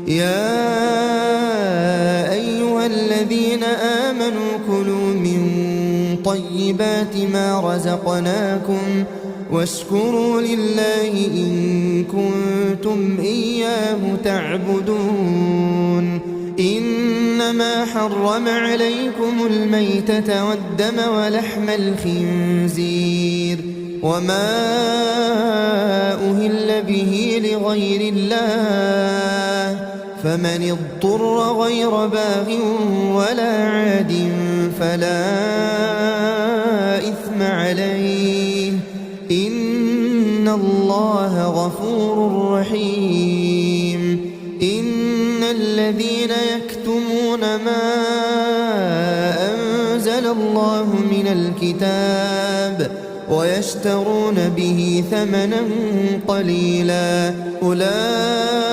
يا أيها الذين آمنوا كلوا من طيبات ما رزقناكم واشكروا لله إن كنتم إياه تعبدون. إنما حرم عليكم الميتة والدم ولحم الخنزير وما أهل به لغير الله، فمن اضطر غير باغ ولا عاد فلا إثم عليه، إن الله غفور رحيم. إن الذين يكتمون ما أنزل الله من الكتاب ويشترون به ثمنا قليلا أولئك